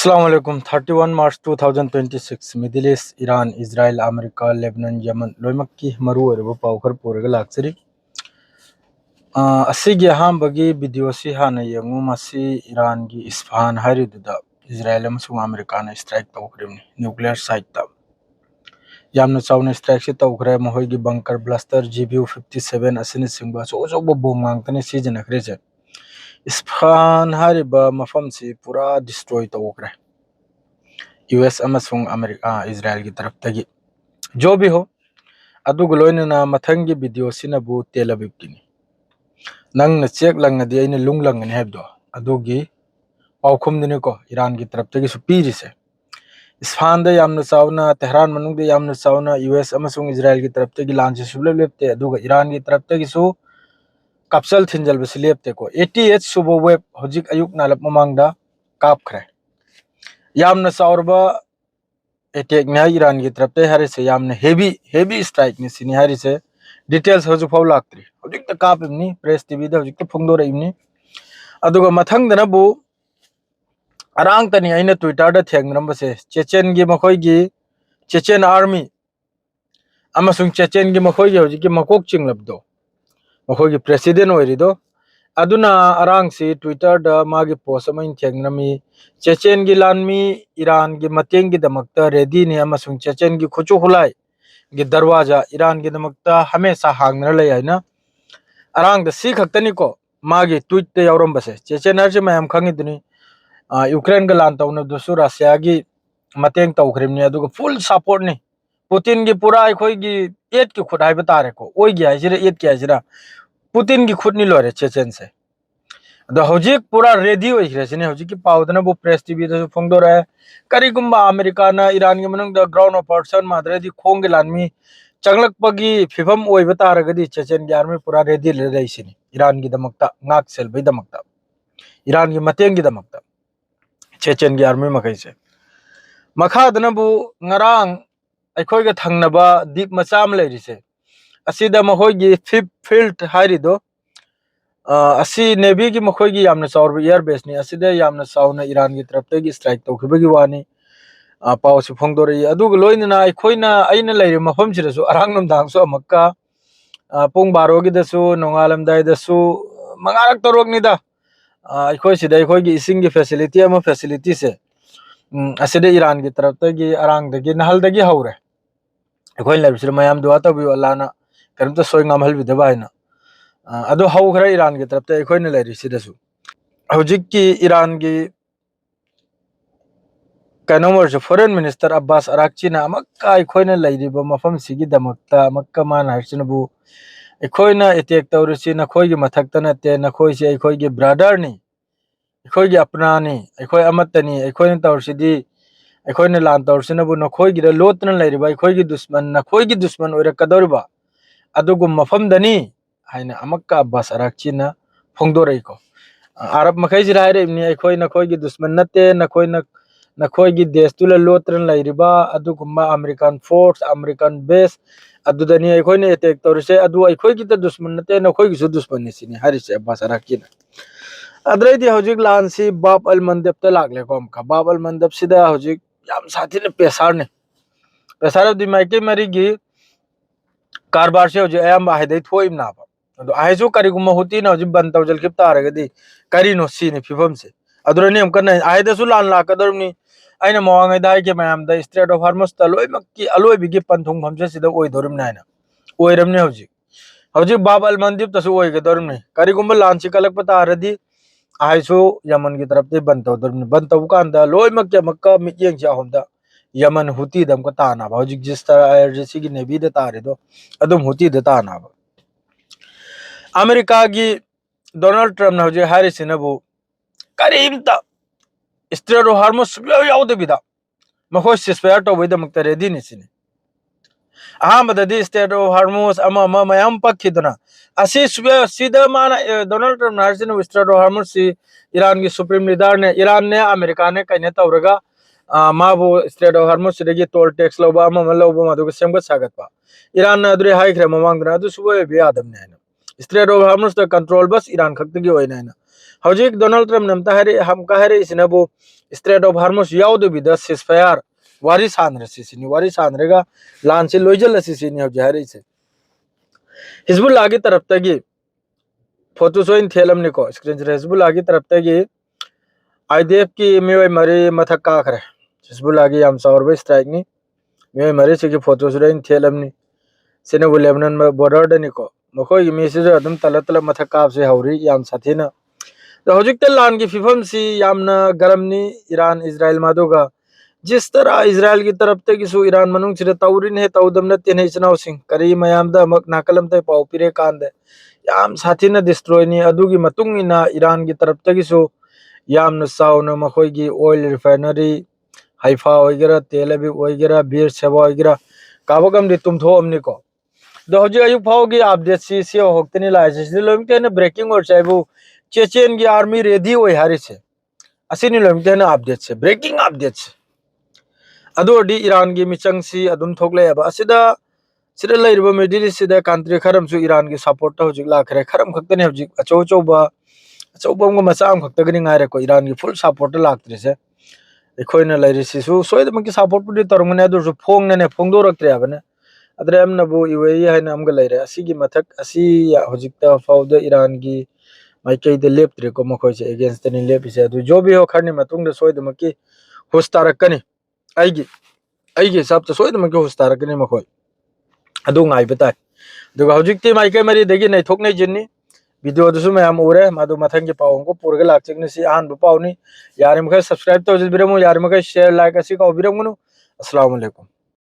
अस्सलाम वालेकुम 31 March 2026 middle east Iran Israel America Lebanon Yemen लोइमक की मरु ओइरबो पाव खर पुरगा लाक्सरी असिगी अहांबगी वीडियो सी हाना यंगु मसी ईरान की इस्फहान हारिदुदा इजराइल अमसुंग अमेरिका ने स्ट्राइक तौखरिमनि न्यूक्लियर साइट ता यामना चावना स्ट्राइक से तौखरे महोयगी बंकर ब्लास्टर GBU 57 असने सिंगबा सो बोम मांगतने सिजनखरे जे इस्फहान हारिबा मफम से पूरा डिस्ट्रॉय तौखरे US अमसुंग अमेरिका इजराइल की तरफ तगी जो भी हो अदुग लोइनना मथंगी वीडियो सिनबु तेल अविव किनी नंग चेक लंगदी अइना लुंग लंगनी हैबदो अदुगी पाउखुम दिने को ईरान की तरफ तगी सुपीरी से इस्फहान दा यामना चावना तेहरान मनुंग दे यामना चावना US अमसुंग इजराइल की तरफ तगी लांच सुबले लेपते अदुग ईरान की तरफ तगी सु कप्सल थिंजल बस लेपते को 88 सुबो वेब होजिक अयुक नालप ममांगदा कापखरे यामना चावरबा अटैक ने ईरान की तरफ ते हरे से यामने हेवी स्ट्राइक ने सिनी हरे से डिटेल्स होजु फाव लाक्त्री होजिक त कापनी प्रेस टीवी दा होजिक त फुंगदो रइनी अदुगा मथंग दनबु अरांग तनी अइना ट्विटर दा थेंगरम बसे चेचेन गी मखोय गी चेचेन आर्मी अमसुंग चेचेन गी मखोय गी होजिक मकोक चिंगलबदो मखोय गी प्रेसिडेंट ओइरिदो अदुना अरांग से ट्विटर दा मागी पोस्ट अमैन थेंगरमी चेचेन गी लानमी ईरान की मतेंग की दमकता रेडी ने अमसुंग चेचेन की खुचु खुलाई की दरवाजा ईरान की दमकता हमेशा हांगना ले आइना अरांग द सी खक्तनी को मागी ट्वीट ते यावरम बसे चेचेन हरजे मयम खंगिदनी यूक्रेन का लान तौन दुसु रशिया की मतेंग तौखरिमनी अदुगा फुल सपोर्ट ने पुतिन की पूरा अखोई की एट की खुद हाइबा तारे को ओइ गी हाइजिरा एट की हाइजिरा पुतिन की खुद नि लोरे चेचेन से द होजिक पूरा रेडी होइखरेसिने होजिक की पावदना बो प्रेस टीवी दा फोंगदो रहे करिगुम्बा अमेरिका ना ईरान की मनंग द ग्राउंड ऑपरेशन माद्रेदी खोंग के लानमी चंगलक पगी फिफम ओइबा तारगदी चेचेन की आर्मी पूरा रेडी ले रहिसिने ईरान की दमकता नाक सेल बै दमकता ईरान की मतेंग की दमकता चेचेन की आर्मी मखै से मखादनबु ngarang अखोय ग थंगनबा दीप मचाम लेरिसे असिदा मखोयगी फिफ्थ फील्ड हारिदो असी नेवी की मखोयगी यामना चावरबा एयर बेस नि असिदा यामना चावना ईरान की तरफ तगी स्ट्राइक तौखिबगी वानी पाव से फोंगदोरई अदुग लोइनना अखोयना अइना लेरि मफम सिरसु अरांगनम दांगसु अमक्का पुंग 12 की दसु नोंगालम दाय दसु मंगारक तरोगनिदा अखोय सिदा अखोयगी इसिंग की फैसिलिटी अमा फैसिलिटी से असिदा ईरान की तरफ तगी अरांग दगी नहल दगी हौरे अखोय लेबिसिर मयाम दुआ तबि अल्लाहना करमता सोय ngamहल बिदबा हैना अदो हौखरा ईरान की तरफ ते अखोयना लेरिसिदसु हौजिक की ईरान की कनोमर फॉरेन मिनिस्टर अब्बास अराक्ची ना अमक्का अखोयना लेरिबा मफम सिगी दमकता अमक्का मान हरसिनबु अखोयना अटैक तौरसि नखोय की मथक्ता नते नखोय से अखोय की ब्रदर नि अखोय की अपना नि अखोय अमतनी अखोयना तौरसिदी अखोयना लान तौरसिनबु नखोय की लोतना लेरिबा अखोय की दुश्मन ओइरकदोरबा अदुगु मफम दनी हाइना अमक्का अब्बास अराक्ची ना फोंगदोरईको अरब मखै जिराइरेबनी अखोय नखोय की दुश्मन नते नखोय की देश तुला लोत्रन लेरिबा अदुगुम्बा अमेरिकन फोर्स अमेरिकन बेस अदुदनी अखोयने अटैक तौरसे अदु अखोय की त दुश्मन नते नखोय की सु दुश्मन निसिनी हरिसे अब्बास अराक्ची ना अद्रैदी हौजिक लानसी बाब अल मंदब त लागले को अमका बाब अल मंदब सिदा हौजिक याम साथीने पेसार दी माइके मरीगी कारबार से हौजिक अयम हाइदै थोइम नाबा अदु आइजो करिगुम होती ना हौजिक बन तौजल खिप तारगदी करिनो सीने फिफम से अदुरनी हम कन आइदसु लान लाकदरनी अइना मवांगै दाइ के मयाम द स्ट्रेट ऑफ हार्मस त लोइमक्की अलोइबिगी पंथुंग फमसे सिदा ओइदोरम नाइना ओइरमने हौजिक बाब अल मंदिब तसु ओइगदरमने करिगुम लान सिकलक पतारदी आइसो यमन की तरफ ते बन तौदरमने कांदा लोइमक्के मक्का मियेंग चाहोमदा यमन हुती दम का ताना हौजिक जिस तरह एयरजेसी की नेवी द तारेदो अदुम हुती द ताना अमेरिका की डोनाल्ड ट्रम्प हौजिक हारिसिनबु करीमता स्ट्रेट ऑफ हार्मस सुब्यो याउदबिदा मखोय सिस्फायर तौबैदमक्ता रेडी निसिने अहमददी स्टेट ऑफ हार्मस अमा मयाम पक्खिदना असी सुब्यो सीधा माना डोनाल्ड ट्रम्प हारिसिन स्ट्रेट ऑफ हार्मस सी ईरान की सुप्रीम लीडर ने ईरान ने अमेरिका ने कने तौरगा माबो स्ट्रेट ऑफ हार्मस सिदगी टोल टैक्स लौबा अमा लौबा मदुग सेमगत सागतपा ईरान ना अदुरे हाइख्रे ममांगदना अदु सुबो बे आदम ने स्ट्रेट ऑफ हार्मस द कंट्रोल बस ईरान खक्तगी होइना हौजिक डोनाल्ड ट्रम्प नमता हरे हम कहरे इसनबु स्ट्रेट ऑफ हार्मोस याउदबिदा सिसफायर वारी सानरसिनी वारी सानरेगा लान से लोइजलसिनी हौजे हारिसे हिजबुल्लाह की तरफ तगी फोटो सोइन थेलमनिको स्क्रीन से हिजबुल्लाह की तरफ तगी आईडीएफ की मेवे मरी मथक काखरे हिजबुल्लाह की याम सावरबे स्ट्राइक नि मेवे मरी से की फोटो सोइन थेलमनि सेने लेबनान में बॉर्डर दनिको मखोई मिसिज अदम तल तल मथक काब से हौरी याम साथीना तो हौजिक लान की फिफम सी यामना गरमनी ईरान इजराइल मादोगा जिस तरह इजराइल की तरफ तक ईरान मनुंग सिरे तौरिन है तौदम नते ने इचनाव सिंह करी मयामदा मक नाकलम ते पाव पिरे कांदे याम साथीना डिस्ट्रॉय नि अदुगी मतुंग इना ईरान की तरफ तक याम न साउन मखोई की ऑयल रिफाइनरी हाइफा वगैरह तेल अवीव वगैरह बीर सेवा वगैरह काबगम दि तुमथो अमनि को दो हजि अयुक फाव की अपडेट सी होक्तनी लाइसे लोमतेन ब्रेकिंग और चाइबु चेचेन की आर्मी रेडी होय हारिसे असिनी लोमतेन अपडेट से ब्रेकिंग अपडेट से अदोडी ईरान की मिचंग सी अदुम थोकले अब असिदा सिदा लेरिबो मिडिल ईस्ट दा कंट्री खरम सु ईरान की सपोर्ट हौजिक लाखरे खरम खक्तने हौजिक अचौबम मचाम खक्तगनी गायरे को ईरान की फुल सपोर्ट लाक्त्रे से एखोइना लेरिसिसु सोयदम की सपोर्ट पुदि तरमने अदुसु फोंगने फोंगदोरक्त्रे अबने अदरे हमनबु यूएई हाइना अमग लेरे असिगी मथक असि हौजिकता फाउद ईरान की माइकई दे लेप्त्रे को मखोइसे अगेंस्ट ने लेपिसे अदु जो भी हो खरनि मतुंग दे सोयदम की होस्तारकनी आइगे सब तो सोयदम की होस्तारकनी मखोइ अदु ngai बता दुगा हौजिकती माइकई मरी देगी नै थोकनै जिन्नी वीडियो दुसु मैम उरे मादु मथंग के पावन को पुरगे लाक्चिकने सी आन पावनी यार मखै सब्सक्राइब तो जिबिरमु यार मखै शेयर लाइक असि का बिरमनु अस्सलाम वालेकुम।